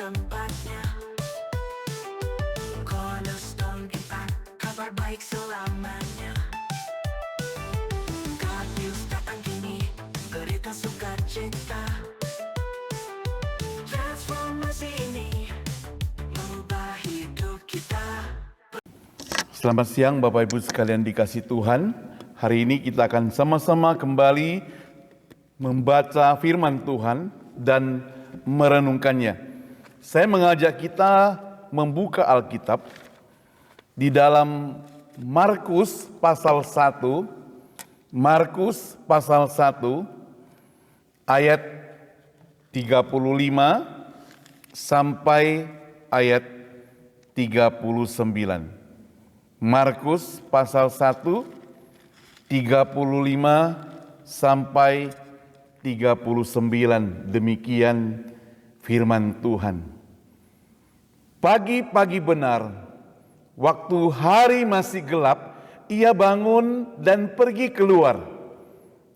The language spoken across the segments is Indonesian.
tempatnya. Cornerstone kita, kabar baik selamanya. God News datang kini, berita sukacita. Transformasi ini mengubah hidup kita. Selamat siang Bapak Ibu sekalian dikasih Tuhan. Hari ini kita akan sama-sama kembali membaca firman Tuhan dan merenungkannya. Saya mengajak kita membuka Alkitab di dalam Markus pasal 1, Markus pasal 1 ayat 35 sampai ayat 39. Markus pasal 1, 35 sampai 39. Demikian firman Tuhan. Pagi-pagi benar, waktu hari masih gelap, ia bangun dan pergi keluar.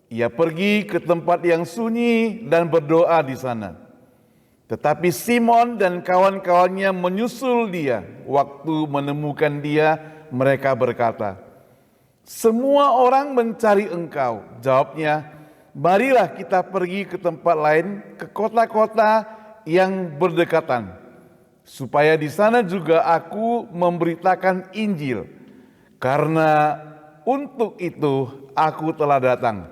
Ia pergi ke tempat yang sunyi dan berdoa di sana. Tetapi Simon dan kawan-kawannya menyusul dia. Waktu menemukan dia, mereka berkata, "Semua orang mencari engkau." Jawabnya, "Marilah kita pergi ke tempat lain, ke kota-kota yang berdekatan, supaya di sana juga aku memberitakan Injil. Karena untuk itu aku telah datang."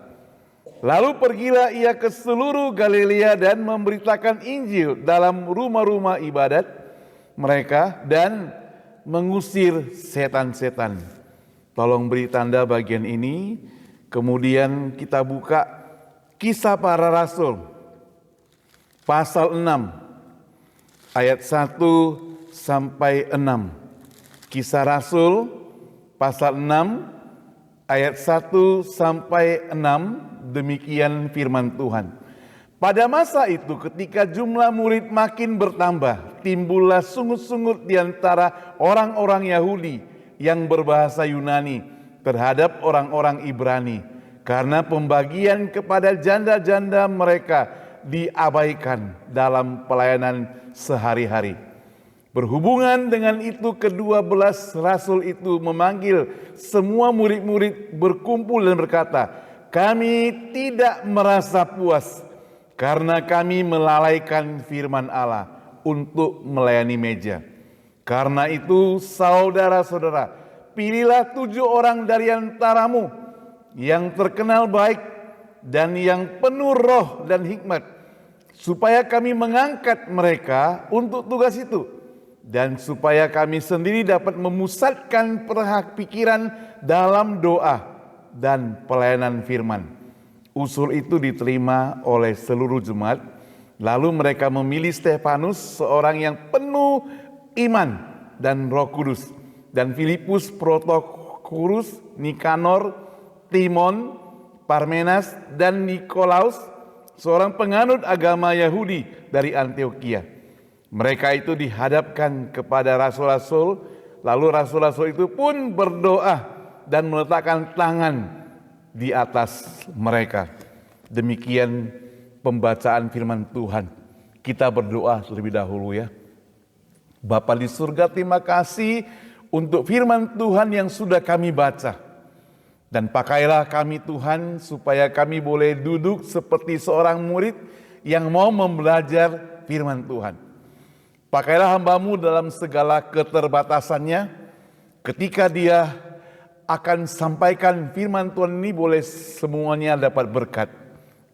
Lalu pergilah ia ke seluruh Galilea dan memberitakan Injil dalam rumah-rumah ibadat mereka dan mengusir setan-setan. Tolong beri tanda bagian ini. Kemudian kita buka Kisah Para Rasul pasal 6 ayat 1 sampai 6. Kisah Rasul pasal 6 ayat 1 sampai 6. Demikian firman Tuhan. Pada masa itu ketika jumlah murid makin bertambah, timbullah sungut-sungut di antara orang-orang Yahudi yang berbahasa Yunani terhadap orang-orang Ibrani, karena pembagian kepada janda-janda mereka diabaikan dalam pelayanan sehari-hari. Berhubungan dengan itu, ke-12 rasul itu memanggil semua murid-murid berkumpul dan berkata, "Kami tidak merasa puas karena kami melalaikan firman Allah untuk melayani meja. Karena itu saudara-saudara, pilihlah 7 orang dari antaramu yang terkenal baik dan yang penuh roh dan hikmat, supaya kami mengangkat mereka untuk tugas itu, dan supaya kami sendiri dapat memusatkan pikiran dalam doa dan pelayanan firman." Usul itu diterima oleh seluruh jemaat. Lalu mereka memilih Stefanus, seorang yang penuh iman dan Roh Kudus, dan Filipus, Protokorus, Nikanor, Timon, Parmenas, dan Nikolaus, seorang penganut agama Yahudi dari Antioquia. Mereka itu dihadapkan kepada rasul-rasul, lalu rasul-rasul itu pun berdoa dan meletakkan tangan di atas mereka. Demikian pembacaan firman Tuhan. Kita berdoa terlebih dahulu ya. Bapa di surga, terima kasih untuk firman Tuhan yang sudah kami baca. Dan pakailah kami Tuhan supaya kami boleh duduk seperti seorang murid yang mau membelajar firman Tuhan. Pakailah hamba-Mu dalam segala keterbatasannya, ketika dia akan sampaikan firman Tuhan ini boleh semuanya dapat berkat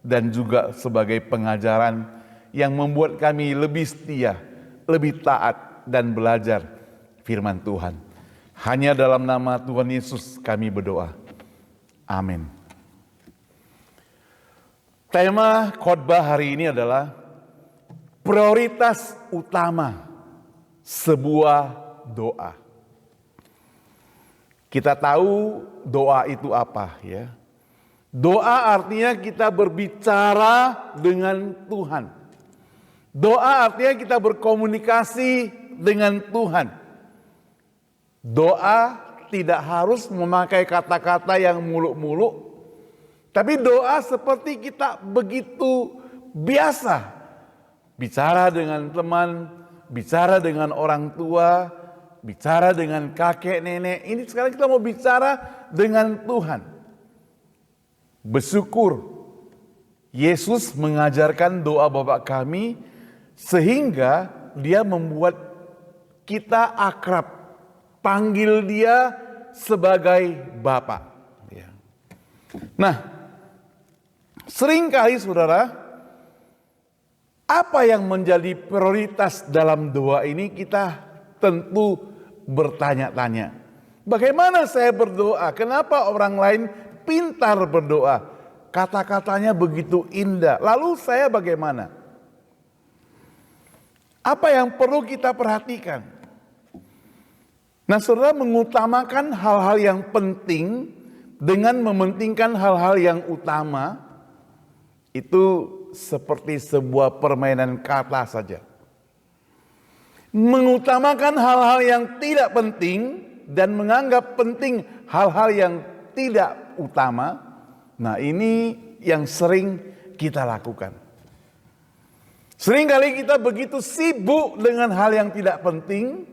dan juga sebagai pengajaran yang membuat kami lebih setia, lebih taat dan belajar firman Tuhan. Hanya dalam nama Tuhan Yesus kami berdoa. Amin. Tema khotbah hari ini adalah prioritas utama sebuah doa. Kita tahu doa itu apa ya. Doa artinya kita berbicara dengan Tuhan. Doa artinya kita berkomunikasi dengan Tuhan. Doa tidak harus memakai kata-kata yang muluk-muluk, tapi doa seperti kita begitu biasa bicara dengan teman, bicara dengan orang tua, bicara dengan kakek nenek. Ini sekarang kita mau bicara dengan Tuhan. Bersyukur Yesus mengajarkan doa Bapa kami sehingga dia membuat kita akrab, panggil dia sebagai Bapa. Ya. Nah, seringkali saudara, apa yang menjadi prioritas dalam doa ini kita tentu bertanya-tanya. Bagaimana saya berdoa? Kenapa orang lain pintar berdoa? Kata-katanya begitu indah. Lalu saya bagaimana? Apa yang perlu kita perhatikan? Nah, saudara, mengutamakan hal-hal yang penting dengan mementingkan hal-hal yang utama itu seperti sebuah permainan kata saja. Mengutamakan hal-hal yang tidak penting dan menganggap penting hal-hal yang tidak utama. Nah, ini yang sering kita lakukan. Seringkali kita begitu sibuk dengan hal yang tidak penting,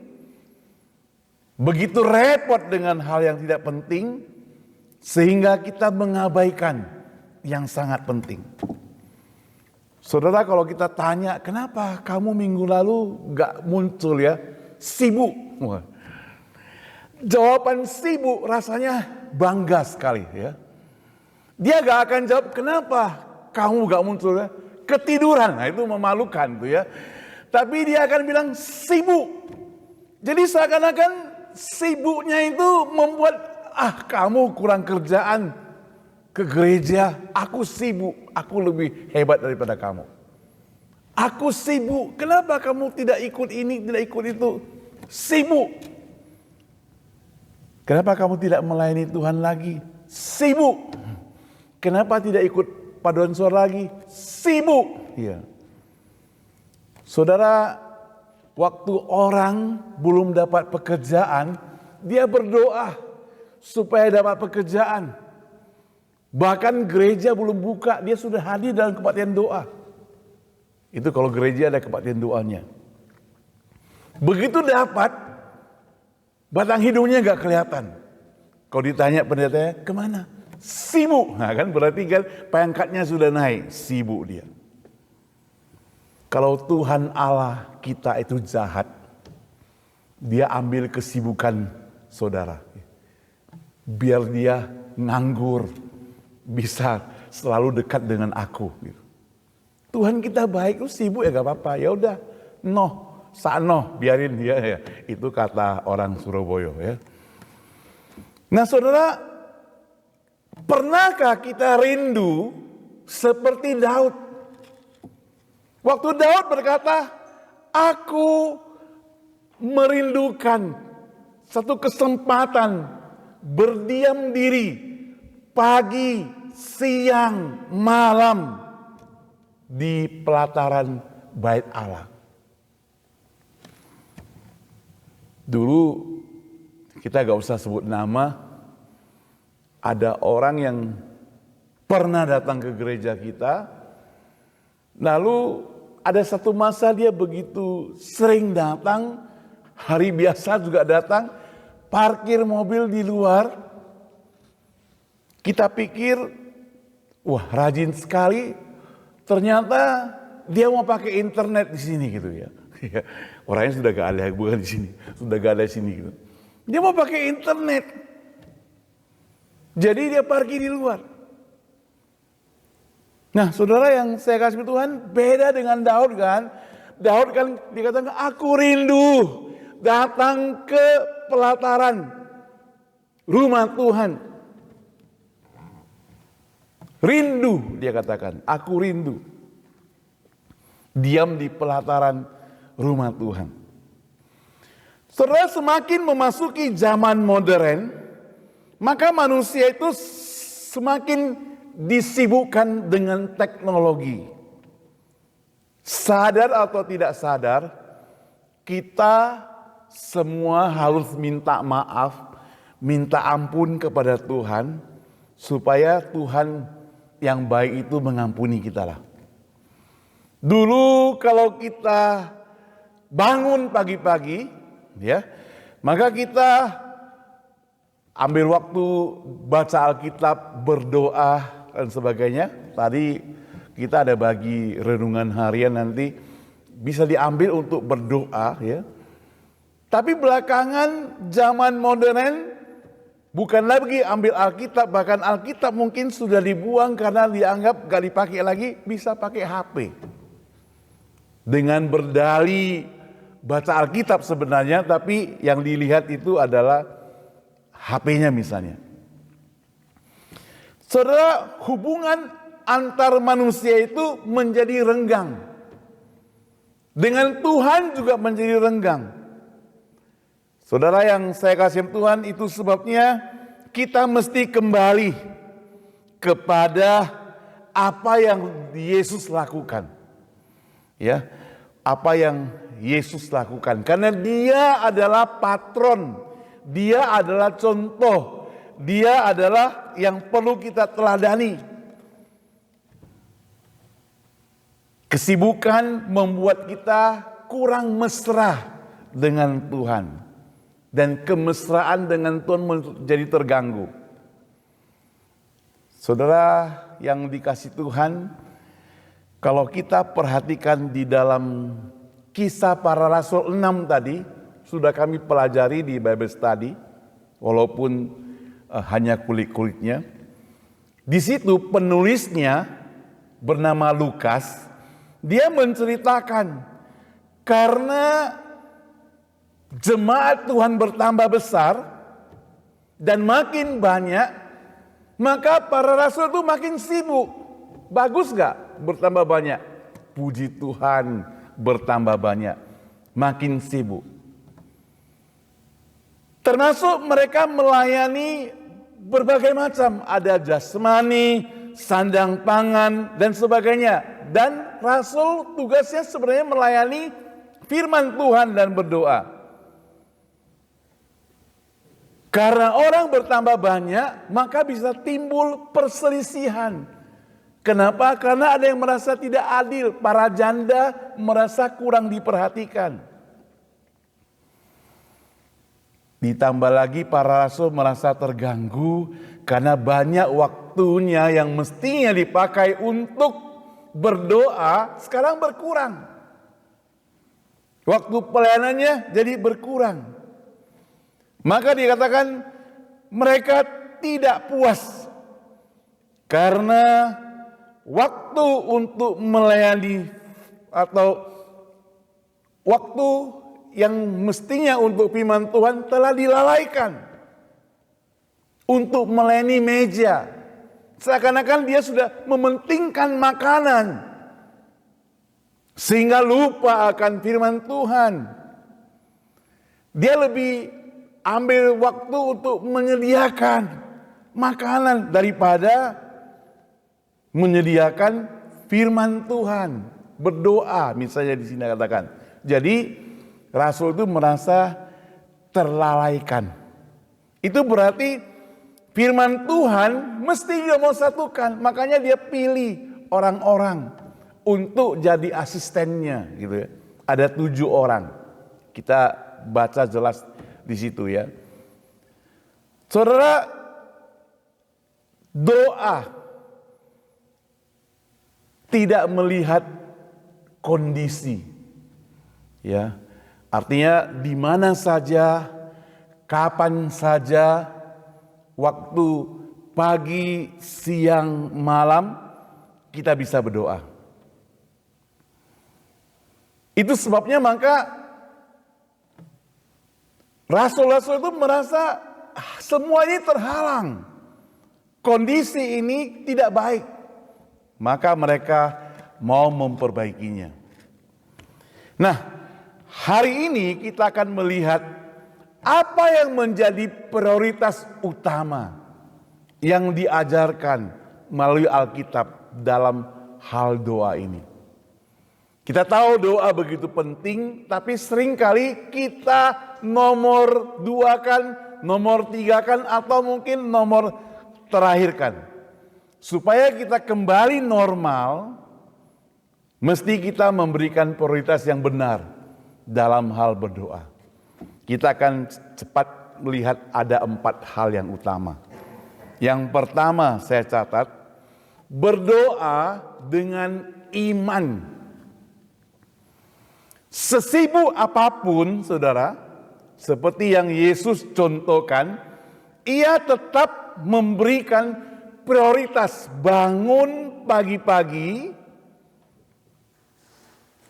begitu repot dengan hal yang tidak penting, sehingga kita mengabaikan yang sangat penting. Saudara, kalau kita tanya, kenapa kamu minggu lalu gak muncul ya? Sibuk. Wah. Jawaban sibuk rasanya bangga sekali ya. Dia gak akan jawab, kenapa kamu gak muncul ya? Ketiduran, nah itu memalukan tuh ya. Tapi dia akan bilang sibuk. Jadi seakan-akan sibuknya itu membuat, kamu kurang kerjaan ke gereja, aku sibuk, aku lebih hebat daripada kamu. Aku sibuk, kenapa kamu tidak ikut ini, tidak ikut itu? Sibuk. Kenapa kamu tidak melayani Tuhan lagi? Sibuk. Kenapa tidak ikut paduan suara lagi? Sibuk. Ya. Saudara, waktu orang belum dapat pekerjaan, dia berdoa supaya dapat pekerjaan. Bahkan gereja belum buka, dia sudah hadir dalam kebaktian doa. Itu kalau gereja ada kebaktian doanya. Begitu dapat, batang hidungnya gak kelihatan. Kalau ditanya pendetanya, kemana? Sibuk. Nah kan berarti kan pangkatnya sudah naik, sibuk dia. Kalau Tuhan Allah kita itu jahat, dia ambil kesibukan saudara. Biar dia nganggur, bisa selalu dekat dengan aku. Tuhan kita baik, lu sibuk ya gak apa-apa. Ya udah, biarin dia ya. Itu kata orang Surabaya ya. Nah saudara, pernahkah kita rindu seperti Daud? Waktu Daud berkata, aku merindukan satu kesempatan berdiam diri pagi, siang, malam di pelataran bait Allah. Dulu kita gak usah sebut nama, ada orang yang pernah datang ke gereja kita, lalu ada satu masa dia begitu sering datang, hari biasa juga datang, parkir mobil di luar. Kita pikir, wah rajin sekali, ternyata dia mau pakai internet di sini gitu ya. Orangnya sudah gak ada, bukan di sini, sudah gak ada di sini gitu. Dia mau pakai internet, jadi dia parkir di luar. Nah saudara yang saya kasih Tuhan, beda dengan Daud kan. Daud kan dikatakan, aku rindu datang ke pelataran rumah Tuhan. Rindu, dia katakan, aku rindu diam di pelataran rumah Tuhan. Saudara, semakin memasuki zaman modern, maka manusia itu semakin disibukkan dengan teknologi. Sadar atau tidak sadar, kita semua harus minta maaf, minta ampun kepada Tuhan, supaya Tuhan yang baik itu mengampuni kita lah. Dulu kalau kita bangun pagi-pagi, ya, maka kita ambil waktu baca Alkitab, berdoa dan sebagainya. Tadi kita ada bagi renungan harian, nanti bisa diambil untuk berdoa, ya. Tapi belakangan zaman modern bukan lagi ambil Alkitab, bahkan Alkitab mungkin sudah dibuang karena dianggap gak dipakai lagi, bisa pakai HP. Dengan berdali baca Alkitab sebenarnya, tapi yang dilihat itu adalah HP-nya misalnya. Saudara, hubungan antar manusia itu menjadi renggang. Dengan Tuhan juga menjadi renggang. Saudara yang saya kasih Tuhan, itu sebabnya kita mesti kembali kepada apa yang Yesus lakukan. Ya, apa yang Yesus lakukan. Karena Dia adalah patron, Dia adalah contoh, Dia adalah yang perlu kita teladani. Kesibukan membuat kita kurang mesra dengan Tuhan. Dan kemesraan dengan Tuhan menjadi terganggu. Saudara yang dikasih Tuhan, kalau kita perhatikan di dalam Kisah Para Rasul 6 tadi, sudah kami pelajari di Bible Study, walaupun hanya kulit-kulitnya. Di situ penulisnya bernama Lukas, dia menceritakan karena jemaat Tuhan bertambah besar dan makin banyak, maka para rasul itu makin sibuk. Bagus gak bertambah banyak? Puji Tuhan, bertambah banyak, makin sibuk. Termasuk mereka melayani berbagai macam, ada jasmani, sandang pangan dan sebagainya. Dan rasul tugasnya sebenarnya melayani firman Tuhan dan berdoa. Karena orang bertambah banyak, maka bisa timbul perselisihan. Kenapa? Karena ada yang merasa tidak adil, para janda merasa kurang diperhatikan. Ditambah lagi para rasul merasa terganggu karena banyak waktunya yang mestinya dipakai untuk berdoa sekarang berkurang. Waktu pelayanannya jadi berkurang. Maka dikatakan mereka tidak puas karena waktu untuk melayani atau waktu yang mestinya untuk firman Tuhan telah dilalaikan untuk melayani meja. Seakan-akan dia sudah mementingkan makanan sehingga lupa akan firman Tuhan. Dia lebih ambil waktu untuk menyediakan makanan daripada menyediakan firman Tuhan, berdoa misalnya di sini katakan. Jadi rasul itu merasa terlalaikan. Itu berarti firman Tuhan mesti dia mau satukan, makanya dia pilih orang-orang untuk jadi asistennya gitu ya. Ada 7 orang. Kita baca jelas di situ ya. Saudara, doa tidak melihat kondisi. Ya. Artinya di mana saja, kapan saja, waktu pagi, siang, malam kita bisa berdoa. Itu sebabnya maka rasul-rasul itu merasa semuanya terhalang. Kondisi ini tidak baik. Maka mereka mau memperbaikinya. Nah, hari ini kita akan melihat apa yang menjadi prioritas utama yang diajarkan melalui Alkitab dalam hal doa ini. Kita tahu doa begitu penting, tapi seringkali kita nomor 2-kan, nomor 3-kan, atau mungkin nomor terakhirkan. Supaya kita kembali normal, mesti kita memberikan prioritas yang benar. dalam hal berdoa. Kita akan cepat melihat ada 4 hal yang utama. Yang pertama saya catat, berdoa dengan iman. Sesibuk apapun saudara, seperti yang Yesus contohkan, ia tetap memberikan prioritas bangun pagi-pagi.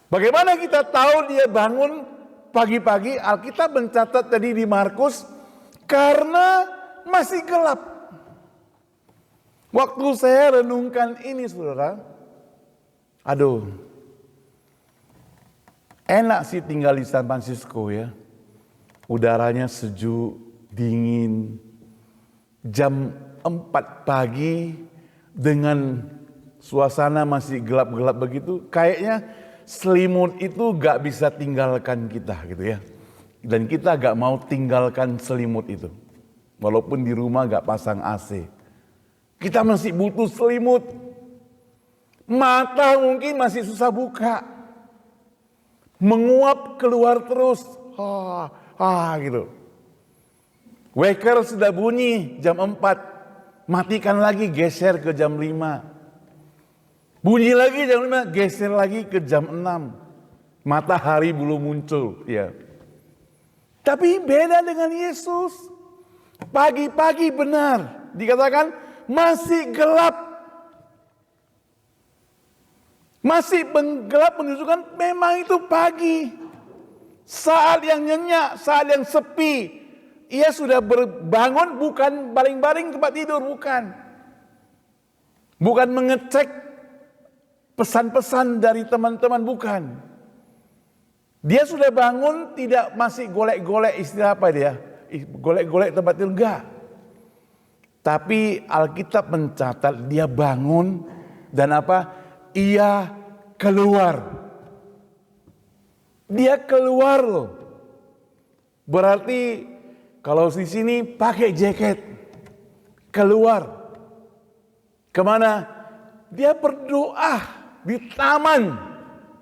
Bagaimana kita tahu dia bangun pagi-pagi? Alkitab mencatat tadi di Markus, karena masih gelap. Waktu saya renungkan ini saudara, aduh, enak sih tinggal di San Francisco ya. Udaranya sejuk, dingin. Jam 4 pagi dengan suasana masih gelap-gelap begitu, kayaknya selimut itu gak bisa tinggalkan kita gitu ya. Dan kita gak mau tinggalkan selimut itu. Walaupun di rumah gak pasang AC. Kita masih butuh selimut. Mata mungkin masih susah buka. Menguap keluar terus. Gitu. Waker sudah bunyi jam 4. Matikan lagi, geser ke jam 5. Bunyi lagi jam 5, geser lagi ke jam 6. Matahari belum muncul, ya. Tapi beda dengan Yesus. Pagi-pagi benar dikatakan masih gelap. Masih gelap menunjukkan memang itu pagi. Saat yang nyenyak, saat yang sepi. Ia sudah berbangun, bukan baring-baring tempat tidur, bukan. Bukan mengecek pesan-pesan dari teman-teman, bukan. Dia sudah bangun, tidak masih golek-golek istilah apa dia? Golek-golek tempat tidur, enggak. Tapi Alkitab mencatat dia bangun dan apa? Ia keluar. Dia keluar loh. Berarti kalau di sini pakai jaket. Keluar. Kemana? Dia berdoa di taman,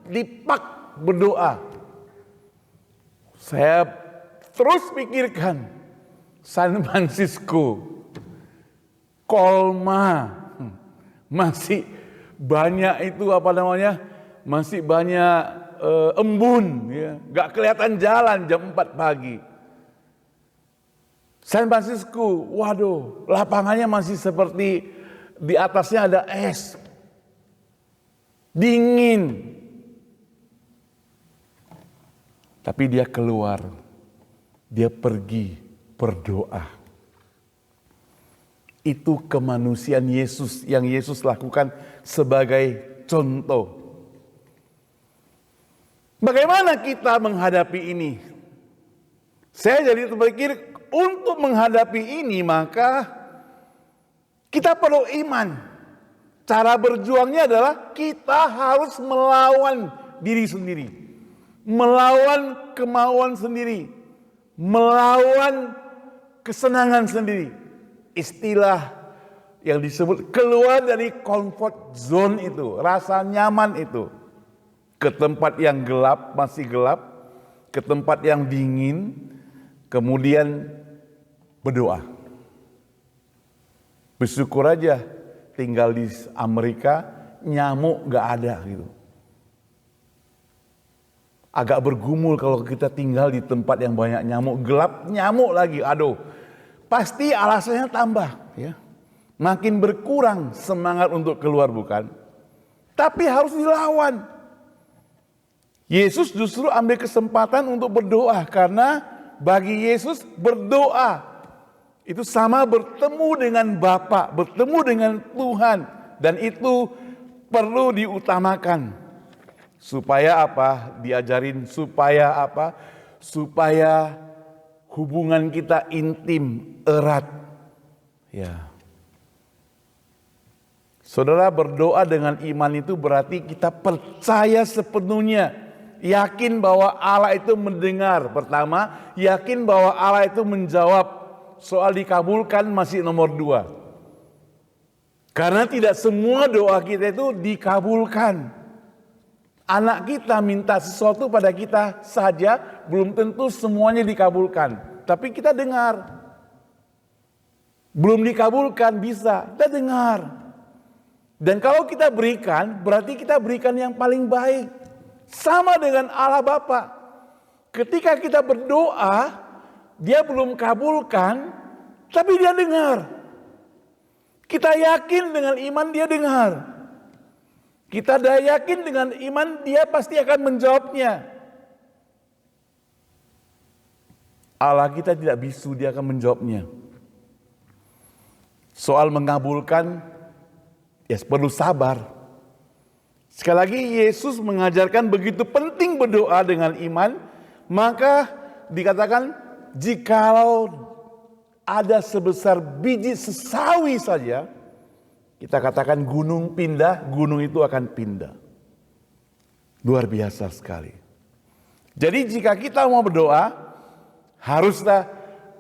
di park berdoa. Saya terus pikirkan San Francisco, Colma, masih banyak itu masih banyak embun, ya. Gak kelihatan jalan jam 4 pagi. San Francisco, waduh, lapangannya masih seperti di atasnya ada es. Dingin. Tapi dia keluar. Dia pergi berdoa. Itu kemanusiaan Yesus yang Yesus lakukan sebagai contoh. Bagaimana kita menghadapi ini? Saya jadi terpikir, untuk menghadapi ini maka kita perlu iman. Cara berjuangnya adalah kita harus melawan diri sendiri. Melawan kemauan sendiri. Melawan kesenangan sendiri. Istilah yang disebut keluar dari comfort zone itu. Rasa nyaman itu. Ke tempat yang gelap, masih gelap. Ke tempat yang dingin. Kemudian berdoa. Bersyukur aja tinggal di Amerika nyamuk gak ada gitu. Agak bergumul kalau kita tinggal di tempat yang banyak nyamuk, gelap nyamuk lagi. Aduh, pasti alasannya tambah ya. Makin berkurang semangat untuk keluar, bukan? Tapi harus dilawan. Yesus justru ambil kesempatan untuk berdoa karena bagi Yesus berdoa itu sama bertemu dengan Bapa, bertemu dengan Tuhan, dan itu perlu diutamakan. Supaya apa? Diajarin supaya apa? Supaya hubungan kita intim, erat. Ya. Saudara, berdoa dengan iman itu berarti kita percaya sepenuhnya. Yakin bahwa Allah itu mendengar. Pertama, yakin bahwa Allah itu menjawab. Soal dikabulkan masih nomor 2. Karena tidak semua doa kita itu dikabulkan. Anak kita minta sesuatu pada kita saja, belum tentu semuanya dikabulkan. Tapi kita dengar. Belum dikabulkan bisa, kita dengar. Dan kalau kita berikan, berarti kita berikan yang paling baik. Sama dengan Allah Bapa. Ketika kita berdoa, Dia belum kabulkan, tapi Dia dengar. Kita yakin dengan iman Dia dengar. Kita yakin dengan iman Dia pasti akan menjawabnya. Allah kita tidak bisu, Dia akan menjawabnya. Soal mengabulkan, ya perlu sabar. Sekali lagi Yesus mengajarkan begitu penting berdoa dengan iman, maka dikatakan jikalau ada sebesar biji sesawi saja, kita katakan gunung pindah, gunung itu akan pindah. Luar biasa sekali. Jadi jika kita mau berdoa, haruslah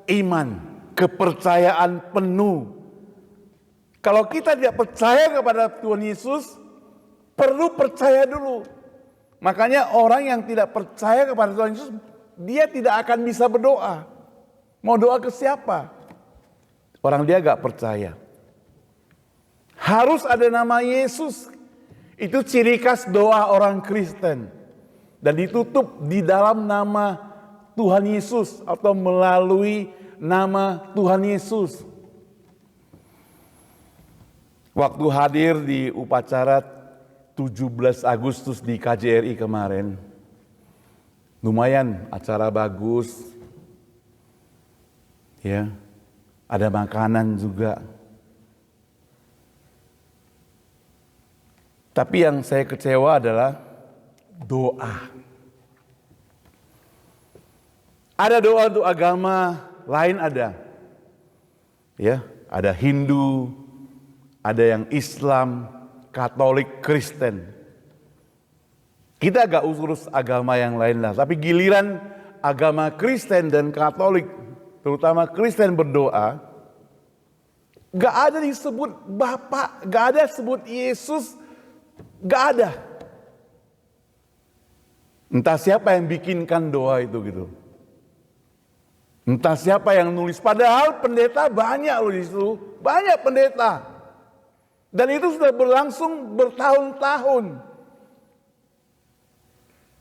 iman, kepercayaan penuh. Kalau kita tidak percaya kepada Tuhan Yesus, perlu percaya dulu. Makanya orang yang tidak percaya kepada Tuhan Yesus, dia tidak akan bisa berdoa. Mau doa ke siapa? Orang dia gak percaya. Harus ada nama Yesus. Itu ciri khas doa orang Kristen. Dan ditutup di dalam nama Tuhan Yesus atau melalui nama Tuhan Yesus. Waktu hadir di upacara 17 Agustus di KJRI kemarin, lumayan acara bagus, ya, ada makanan juga. Tapi yang saya kecewa adalah doa. Ada doa untuk agama lain ada, ya, ada Hindu, ada yang Islam, Katolik, Kristen. Kita agak urus agama yang lain lah. Tapi giliran agama Kristen dan Katolik, terutama Kristen berdoa, gak ada disebut Bapa, gak ada disebut Yesus, gak ada. Entah siapa yang bikinkan doa itu gitu. Entah siapa yang nulis. Padahal pendeta banyak loh di situ, banyak pendeta. Dan itu sudah berlangsung bertahun-tahun.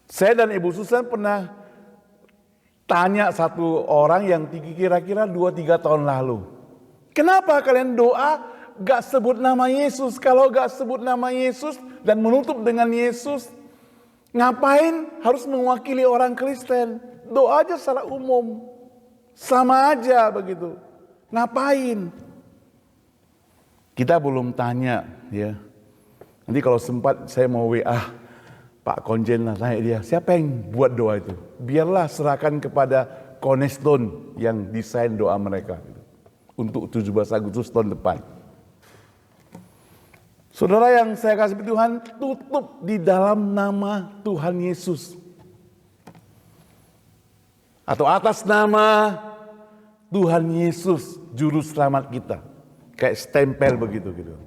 Saya dan Ibu Susan pernah tanya satu orang yang kira-kira 2-3 tahun lalu. Kenapa kalian doa gak sebut nama Yesus? Kalau gak sebut nama Yesus dan menutup dengan Yesus, ngapain harus mewakili orang Kristen? Doa aja secara umum. Sama aja begitu. Ngapain? Kita belum tanya, ya. Nanti kalau sempat saya mau WA Pak Konjen lah, tanya dia, siapa yang buat doa itu? Biarlah serahkan kepada Cornerstone yang desain doa mereka gitu, untuk 17 Agustus tahun depan. Saudara yang saya kasih Tuhan, tutup di dalam nama Tuhan Yesus. Atau atas nama Tuhan Yesus, Juru Selamat kita. Kayak stempel begitu gitu.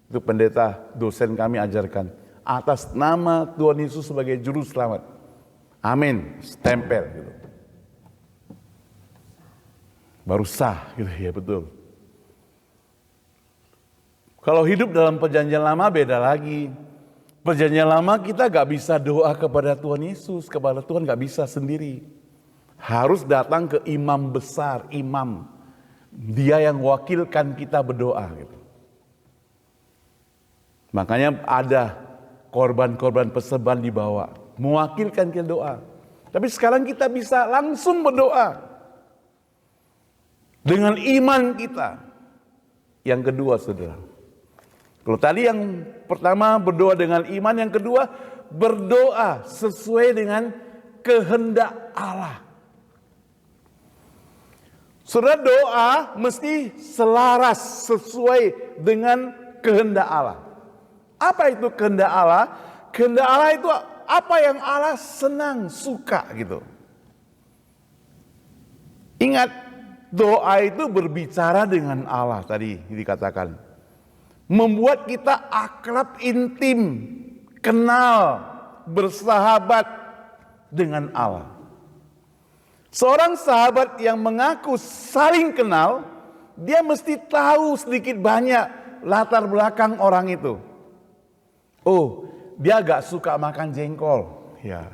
Itu pendeta dosen kami ajarkan. Atas nama Tuhan Yesus sebagai Juru Selamat. Amin. Stempel gitu. Baru sah gitu ya, betul. Kalau hidup dalam perjanjian lama beda lagi. Perjanjian lama kita gak bisa doa kepada Tuhan Yesus. Kepada Tuhan gak bisa sendiri. Harus datang ke imam besar, imam. Dia yang wakilkan kita berdoa gitu. Makanya ada korban-korban persembahan dibawa, mewakilkan kita doa. Tapi sekarang kita bisa langsung berdoa dengan iman kita. Yang kedua, saudara, kalau tadi yang pertama berdoa dengan iman, yang kedua berdoa sesuai dengan kehendak Allah. Saudara, doa mesti selaras sesuai dengan kehendak Allah. Apa itu kehendak Allah? Kehendak Allah itu apa yang Allah senang, suka gitu. Ingat, doa itu berbicara dengan Allah tadi dikatakan. Membuat kita akrab intim, kenal, bersahabat dengan Allah. Seorang sahabat yang mengaku saling kenal, dia mesti tahu sedikit banyak latar belakang orang itu. Oh, dia gak suka makan jengkol. Ya.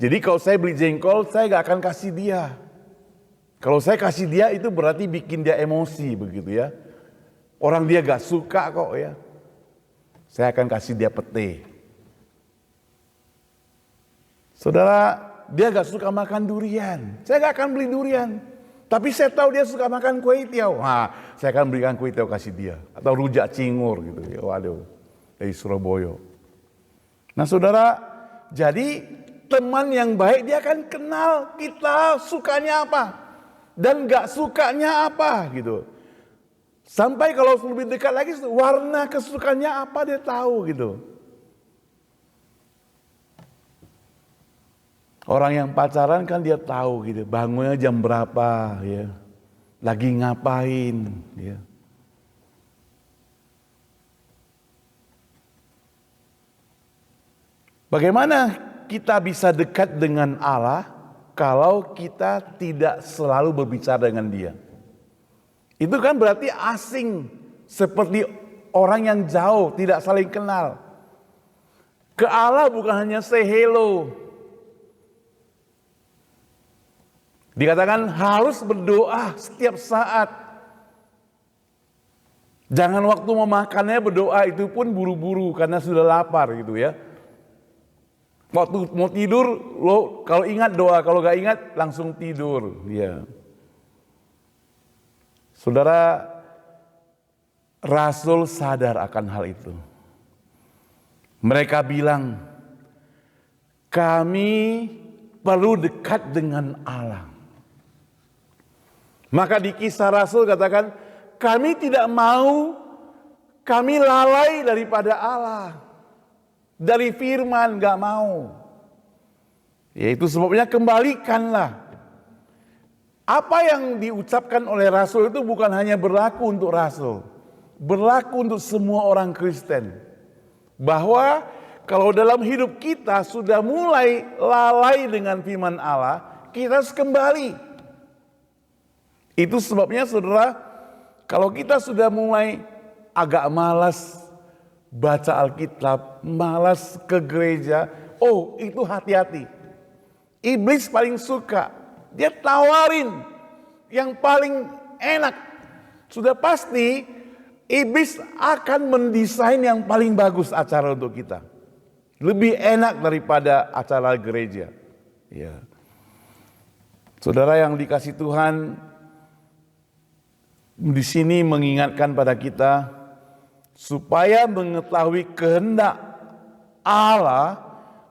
Jadi kalau saya beli jengkol, saya gak akan kasih dia. Kalau saya kasih dia itu berarti bikin dia emosi begitu ya. Orang dia gak suka kok ya. Saya akan kasih dia pete. Saudara, dia gak suka makan durian. Saya gak akan beli durian. Tapi saya tahu dia suka makan kue tiaw. Nah, saya akan belikan kue tiaw kasih dia. Atau rujak cingur gitu. Ya, waduh, dari Surabaya. Nah saudara, jadi teman yang baik dia akan kenal kita sukanya apa. Dan gak sukanya apa gitu. Sampai kalau lebih dekat lagi, warna kesukaannya apa dia tahu gitu. Orang yang pacaran kan dia tahu gitu, bangunnya jam berapa ya. Lagi ngapain ya. Bagaimana kita bisa dekat dengan Allah kalau kita tidak selalu berbicara dengan Dia? Itu kan berarti asing, seperti orang yang jauh, tidak saling kenal. Ke Allah bukan hanya say hello. Dikatakan harus berdoa setiap saat. Jangan waktu mau makannya berdoa, itu pun buru-buru karena sudah lapar gitu ya. Waktu mau tidur, lo kalau ingat doa, kalau gak ingat langsung tidur. Ya. Saudara, Rasul sadar akan hal itu. Mereka bilang, kami perlu dekat dengan Allah. Maka di Kisah Rasul katakan, kami tidak mau kami lalai daripada Allah. Dari firman gak mau. Yaitu sebabnya kembalikanlah. Apa yang diucapkan oleh Rasul itu bukan hanya berlaku untuk Rasul. Berlaku untuk semua orang Kristen. Bahwa kalau dalam hidup kita sudah mulai lalai dengan firman Allah, kita harus kembali. Itu sebabnya saudara, kalau kita sudah mulai agak malas baca Alkitab, malas ke gereja, oh itu hati-hati. Iblis paling suka, dia tawarin yang paling enak. Sudah pasti iblis akan mendesain yang paling bagus acara untuk kita. Lebih enak daripada acara gereja. Ya. Saudara yang dikasih Tuhan, di sini mengingatkan pada kita supaya mengetahui kehendak Allah,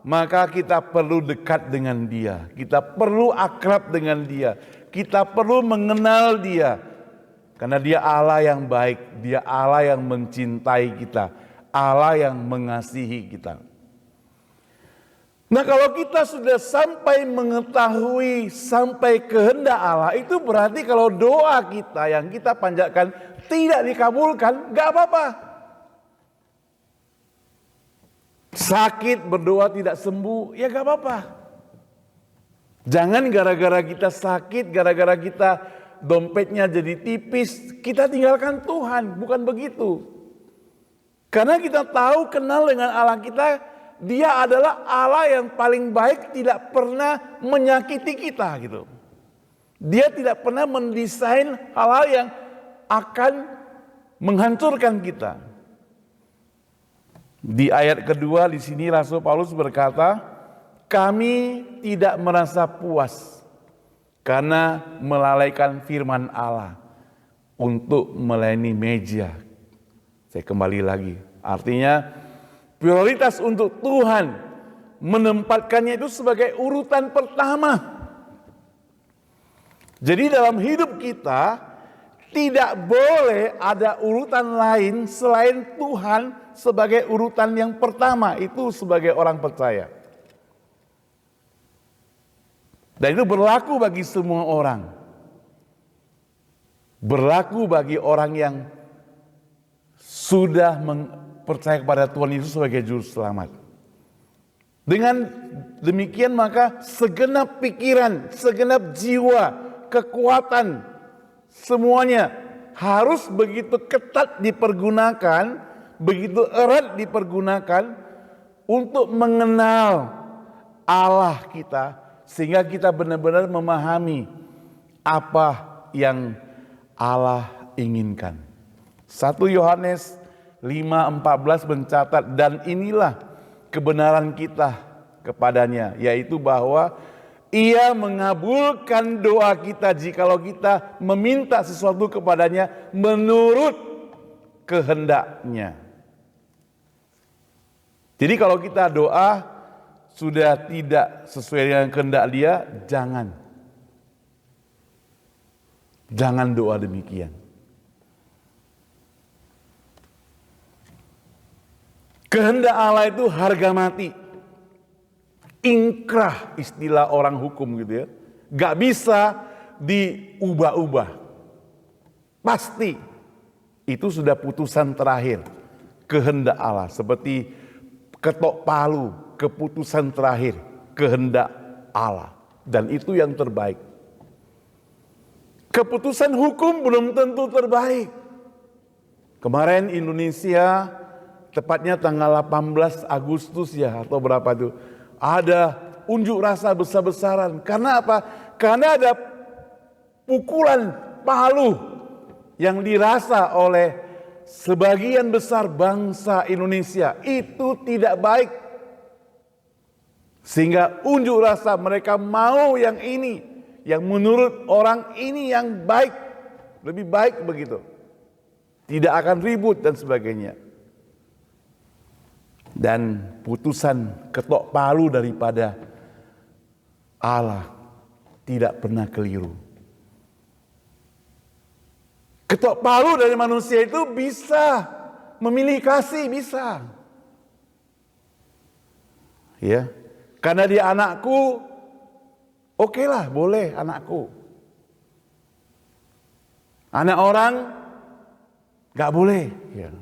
maka kita perlu dekat dengan Dia. Kita perlu akrab dengan Dia. Kita perlu mengenal Dia. Karena Dia Allah yang baik, Dia Allah yang mencintai kita, Allah yang mengasihi kita. Nah, kalau kita sudah sampai mengetahui sampai kehendak Allah, itu berarti kalau doa kita yang kita panjatkan tidak dikabulkan, gak apa-apa. Sakit berdoa tidak sembuh, ya gak apa-apa. Jangan gara-gara kita sakit, gara-gara kita dompetnya jadi tipis, kita tinggalkan Tuhan, bukan begitu. Karena kita tahu kenal dengan Allah kita, Dia adalah Allah yang paling baik, tidak pernah menyakiti kita gitu. Dia tidak pernah mendesain hal-hal yang akan menghancurkan kita. Di ayat kedua di sini Rasul Paulus berkata, kami tidak merasa puas karena melalaikan firman Allah untuk melayani meja. Saya kembali lagi, artinya prioritas untuk Tuhan menempatkannya itu sebagai urutan pertama. Jadi dalam hidup kita tidak boleh ada urutan lain selain Tuhan sebagai urutan yang pertama, itu sebagai orang percaya. Dan itu berlaku bagi semua orang. Berlaku bagi orang yang sudah percaya kepada Tuhan Yesus sebagai juru selamat. Dengan demikian maka segenap pikiran, segenap jiwa, kekuatan, semuanya harus begitu ketat dipergunakan, begitu erat dipergunakan untuk mengenal Allah kita, sehingga kita benar-benar memahami apa yang Allah inginkan. 1 Yohanes 5:14 mencatat, dan inilah kebenaran kita kepadanya, yaitu bahwa Ia mengabulkan doa kita jikalau kita meminta sesuatu kepadanya menurut kehendaknya. Jadi kalau kita doa sudah tidak sesuai dengan kehendak Dia, jangan doa demikian. Kehendak Allah itu harga mati. Ingkrah istilah orang hukum gitu ya. Gak bisa diubah-ubah. Pasti itu sudah putusan terakhir. Kehendak Allah seperti ketok palu, keputusan terakhir kehendak Allah. Dan itu yang terbaik. Keputusan hukum belum tentu terbaik. Kemarin Indonesia, tepatnya tanggal 18 Agustus ya, atau berapa itu, ada unjuk rasa besar-besaran. Karena apa? Karena ada pukulan palu yang dirasa oleh sebagian besar bangsa Indonesia. Itu tidak baik. Sehingga unjuk rasa mereka mau yang ini, yang menurut orang ini yang baik, lebih baik begitu. Tidak akan ribut dan sebagainya. Dan putusan ketok palu daripada Allah tidak pernah keliru. Ketok palu dari manusia itu bisa memilih kasih, bisa. Ya, karena dia anakku, okelah, boleh anakku. Anak orang gak boleh. Ya.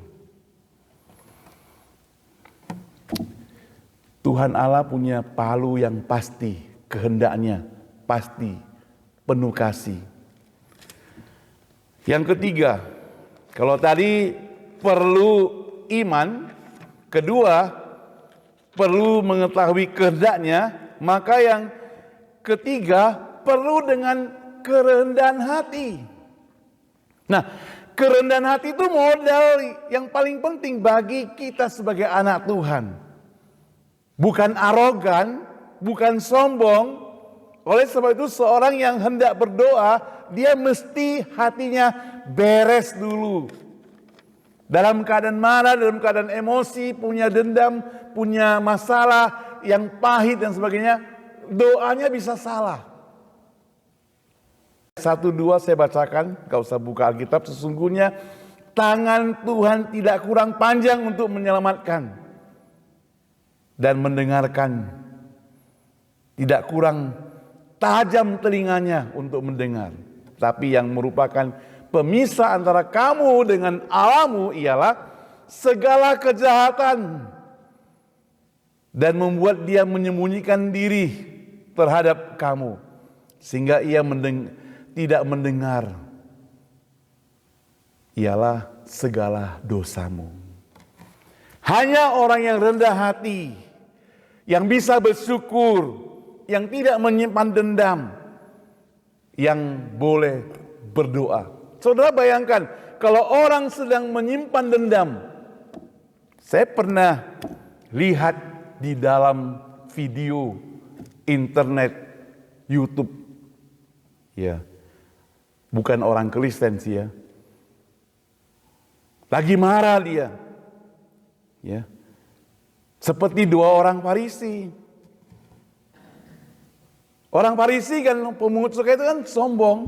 Tuhan Allah punya palu yang pasti, kehendaknya pasti, penuh kasih. Yang ketiga, kalau tadi perlu iman, kedua perlu mengetahui kehendaknya, maka yang ketiga perlu dengan kerendahan hati. Nah, kerendahan hati itu modal yang paling penting bagi kita sebagai anak Tuhan. Bukan arogan, bukan sombong. Oleh sebab itu seorang yang hendak berdoa, dia mesti hatinya beres dulu. Dalam keadaan marah, dalam keadaan emosi, punya dendam, punya masalah yang pahit dan sebagainya, doanya bisa salah. 1-2 saya bacakan, gak usah buka Alkitab. Sesungguhnya tangan Tuhan tidak kurang panjang untuk menyelamatkan dan mendengarkan, tidak kurang tajam telinganya untuk mendengar. Tapi yang merupakan pemisah antara kamu dengan Allahmu ialah segala kejahatan, dan membuat dia menyembunyikan diri terhadap kamu, sehingga ia tidak mendengar, ialah segala dosamu. Hanya orang yang rendah hati, yang bisa bersyukur, yang tidak menyimpan dendam, yang boleh berdoa. Saudara bayangkan, kalau orang sedang menyimpan dendam. Saya pernah lihat di dalam video internet YouTube, ya, bukan orang Kristen sih ya. Lagi marah dia, ya, seperti 2 orang Farisi. Orang Farisi kan, pemungut cukai itu kan sombong.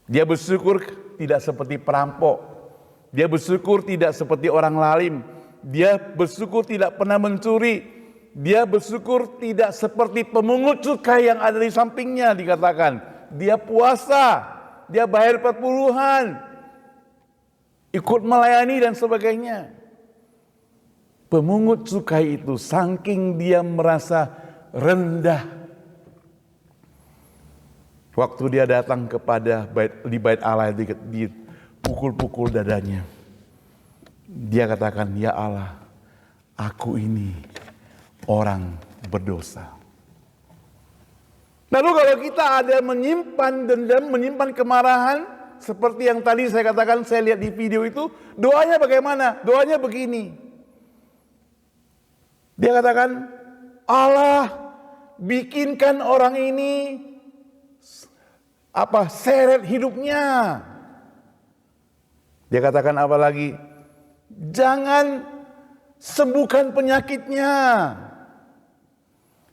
Dia bersyukur tidak seperti perampok. Dia bersyukur tidak seperti orang lalim. Dia bersyukur tidak pernah mencuri. Dia bersyukur tidak seperti pemungut cukai yang ada di sampingnya, dikatakan. Dia puasa, dia bayar perpuluhan, ikut melayani dan sebagainya. pemungut cukai itu saking dia merasa rendah, waktu dia datang kepada di bait Allah, dipukul-pukul dadanya, dia katakan, "Ya Allah, aku ini orang berdosa." Lalu kalau kita ada menyimpan dendam, menyimpan kemarahan, seperti yang tadi saya katakan, saya lihat di video itu, doanya bagaimana? Doanya begini. Dia katakan, "Allah, bikinkan orang ini seret hidupnya." Dia katakan apa lagi? "Jangan sembuhkan penyakitnya.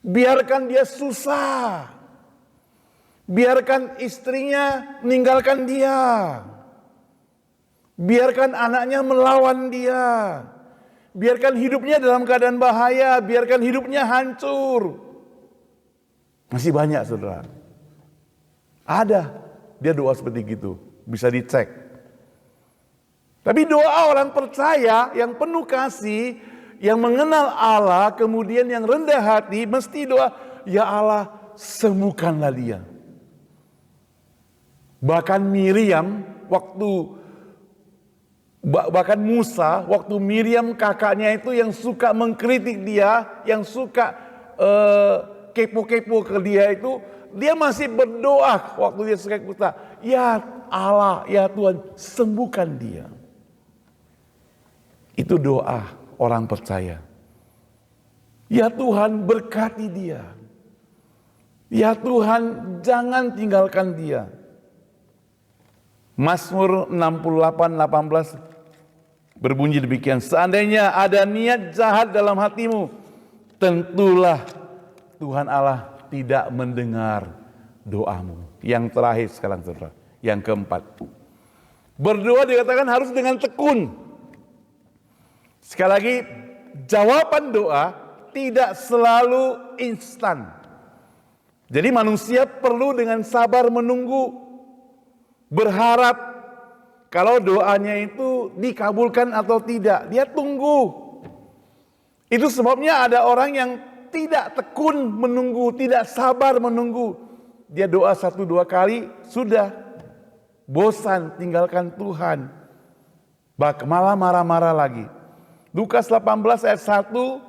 Biarkan dia susah. Biarkan istrinya meninggalkan dia. Biarkan anaknya melawan dia. Biarkan hidupnya dalam keadaan bahaya. Biarkan hidupnya hancur." Masih banyak, saudara. Ada. Dia doa seperti gitu. Bisa dicek. Tapi doa orang percaya yang penuh kasih, yang mengenal Allah, kemudian yang rendah hati, mesti doa, "Ya Allah, sembuhkanlah dia." Bahkan Musa, waktu Miriam kakaknya itu yang suka mengkritik dia, yang suka kepo-kepo ke dia itu, dia masih berdoa waktu dia suka kuta, "Ya Allah, ya Tuhan, sembuhkan dia." Itu doa orang percaya. "Ya Tuhan, berkati dia. Ya Tuhan, jangan tinggalkan dia." Mazmur 68:18 berbunyi demikian, "Seandainya ada niat jahat dalam hatimu, tentulah Tuhan Allah tidak mendengar doamu." Yang terakhir sekarang, saudara, yang keempat, berdoa dikatakan harus dengan tekun. Sekali lagi, jawaban doa tidak selalu instan. Jadi manusia perlu dengan sabar menunggu, berharap kalau doanya itu dikabulkan atau tidak. Dia tunggu. Itu sebabnya ada orang yang tidak tekun menunggu, tidak sabar menunggu. Dia doa 1-2 kali, sudah bosan, tinggalkan Tuhan. Malah marah-marah lagi. Lukas 18 ayat 1,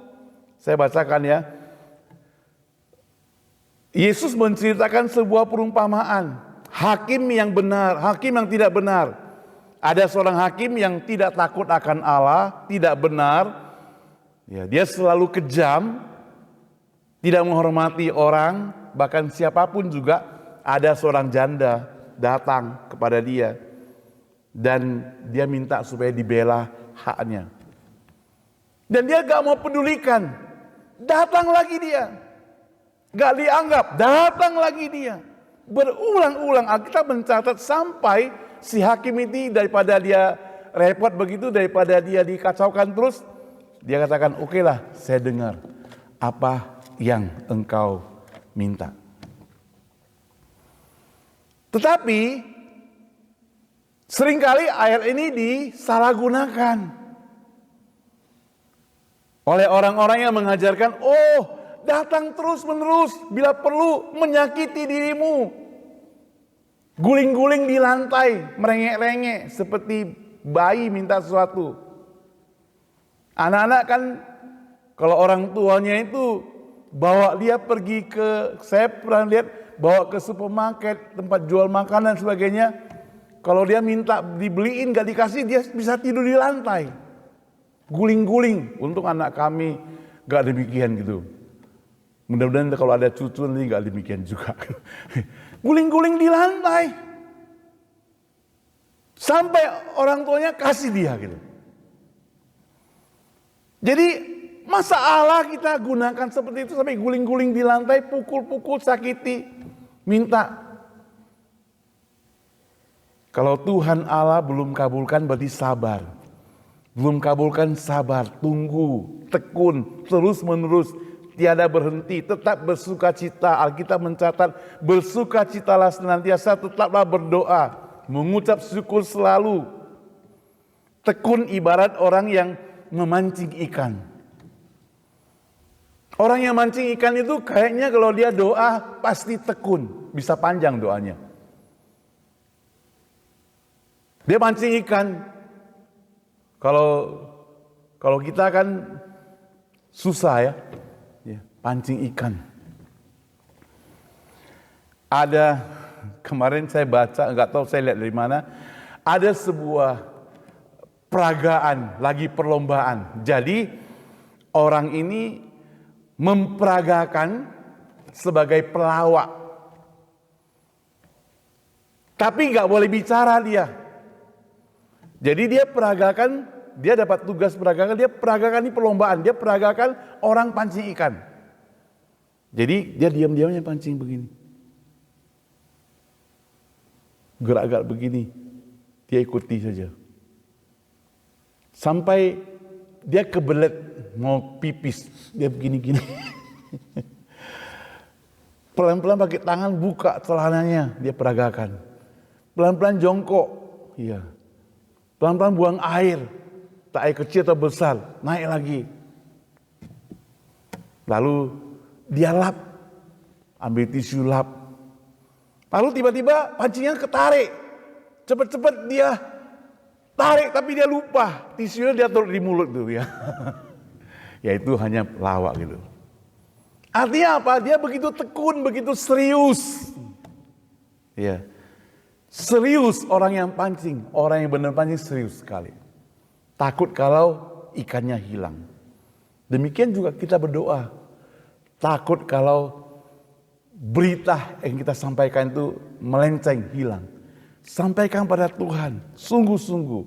saya bacakan ya. Yesus menceritakan sebuah perumpamaan. Hakim yang benar, hakim yang tidak benar. Ada seorang hakim yang tidak takut akan Allah, tidak benar. Ya, dia selalu kejam, tidak menghormati orang, bahkan siapapun juga. Ada seorang janda datang kepada dia dan dia minta supaya dibela haknya. Dan dia gak mau pedulikan. Datang lagi dia. Gak dianggap, datang lagi dia. Berulang-ulang Alkitab mencatat sampai si hakim ini daripada dia repot begitu, daripada dia dikacaukan terus, dia katakan, "Oke lah, saya dengar apa yang engkau minta." Tetapi seringkali ayat ini disalahgunakan oleh orang-orang yang mengajarkan, datang terus-menerus, bila perlu menyakiti dirimu. Guling-guling di lantai, merengek-rengek seperti bayi minta sesuatu. Anak-anak kan kalau orang tuanya itu bawa dia pergi saya pernah lihat, bawa ke supermarket, tempat jual makanan dan sebagainya. Kalau dia minta dibeliin gak dikasih, dia bisa tidur di lantai. Guling-guling. Untung anak kami gak demikian gitu. Mudah-mudahan kalau ada cucu nanti gak demikian juga. Guling-guling di lantai. Sampai orang tuanya kasih dia gitu. Jadi masa Allah kita gunakan seperti itu sampai guling-guling di lantai, pukul-pukul, sakiti, minta. Kalau Tuhan Allah belum kabulkan berarti sabar. Belum kabulkan sabar, tunggu, tekun, terus-menerus. Tiada berhenti, tetap bersukacita. Alkitab mencatat, bersukacitalah senantiasa, tetaplah berdoa, mengucap syukur selalu. Tekun ibarat orang yang memancing ikan. Orang yang mancing ikan itu kayaknya kalau dia doa pasti tekun, bisa panjang doanya. Dia mancing ikan. Kalau kita kan susah ya, pancing ikan. Ada kemarin saya baca, nggak tahu saya lihat dari mana, ada sebuah peragaan, lagi perlombaan. Jadi orang ini memperagakan sebagai pelawak. Tapi nggak boleh bicara dia. Jadi dia peragakan, dia dapat tugas peragakan, dia peragakan ini perlombaan, dia peragakan orang pancing ikan. Jadi dia diam-diamnya pancing begini. Gerak-gerak begini, dia ikuti saja. Sampai dia kebelet mau pipis, dia begini-gini. Pelan-pelan pakai tangan buka celananya, dia peragakan. Pelan-pelan jongkok, iya. Pelan-pelan buang air, tak air kecil atau besar, naik lagi. Lalu dia lap, ambil tisu lap. Lalu tiba-tiba pancingnya ketarik. Cepat-cepat dia tarik, tapi dia lupa. Tisunya dia taruh di mulut tuh ya. Ya itu hanya pelawak gitu. Artinya apa? Dia begitu tekun, begitu serius. Ya. Serius orang yang pancing, orang yang benar pancing serius sekali. Takut kalau ikannya hilang. Demikian juga kita berdoa. Takut kalau berita yang kita sampaikan itu melenceng, hilang. Sampaikan pada Tuhan, sungguh-sungguh.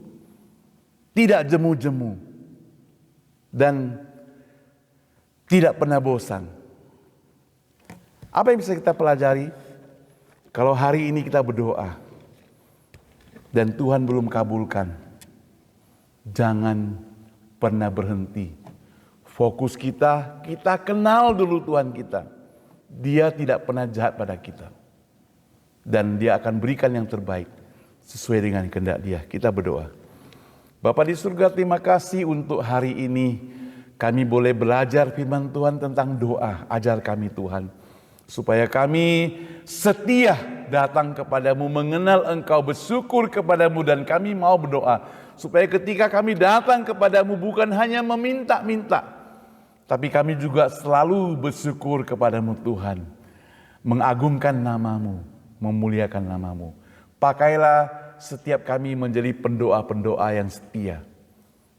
Tidak jemu-jemu. Dan tidak pernah bosan. Apa yang bisa kita pelajari? Kalau hari ini kita berdoa dan Tuhan belum kabulkan, jangan pernah berhenti. Fokus kita kenal dulu Tuhan kita. Dia tidak pernah jahat pada kita. Dan dia akan berikan yang terbaik sesuai dengan kehendak dia. Kita berdoa. Bapa di surga, terima kasih untuk hari ini. Kami boleh belajar firman Tuhan tentang doa. Ajar kami Tuhan. Supaya kami setia datang kepadamu, mengenal Engkau, bersyukur kepadamu, dan kami mau berdoa. Supaya ketika kami datang kepadamu bukan hanya meminta-minta, tapi kami juga selalu bersyukur kepadamu Tuhan. Mengagungkan namamu, memuliakan namamu. Pakailah setiap kami menjadi pendoa-pendoa yang setia.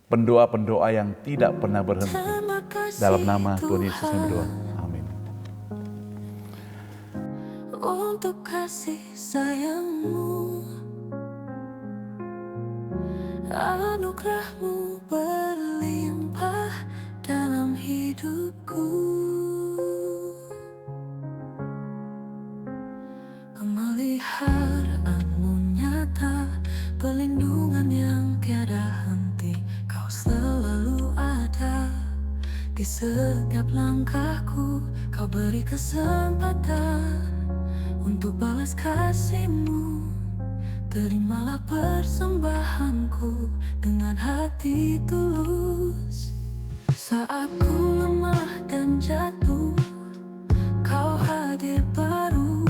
Pendoa-pendoa yang tidak pernah berhenti. Dalam nama Tuhan Yesus kami berdoa. Amin. Untuk kasih sayangmu, anugerahmu berlimpah dalam hidupku. Pemeliharaanmu nyata, perlindungan yang tiada henti. Kau selalu ada di setiap langkahku. Kau beri kesempatan untuk balas kasih-Mu. Terimalah persembahanku dengan hati tulus. Saat ku lemah dan jatuh, Kau hadir baru,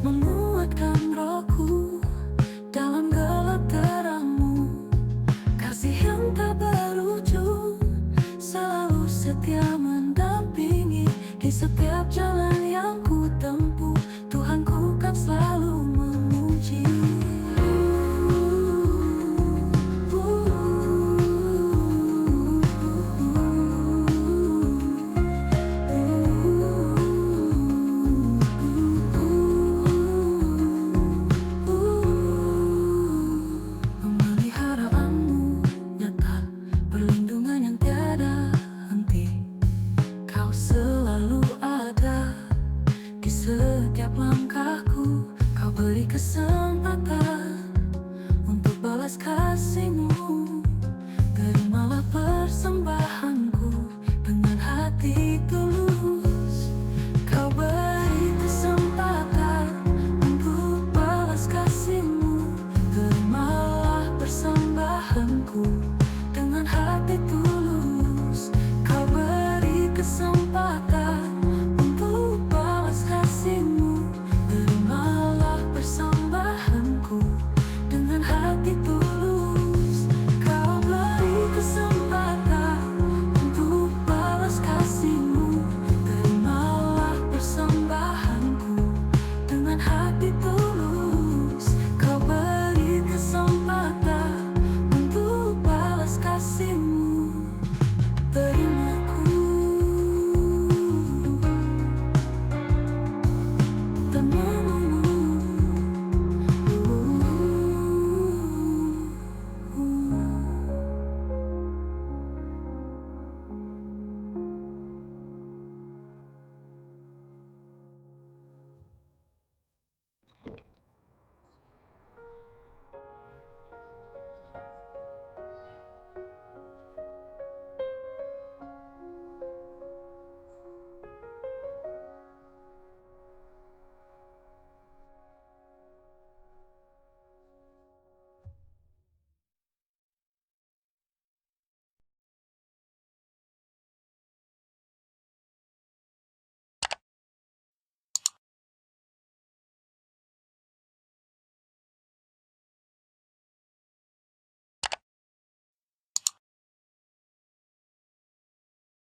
menguatkan rohku dalam gelap terang-Mu. Kasih yang tak berujung, selalu setia mendampingi di setiap jalan yang ku tempuh. Tuhan, ku kan selalu memuji. Pemeliharaanmu nyata, perlindungan yang tiada henti. Kau selalu ada di setiap langkahku. Kau beri kesempatan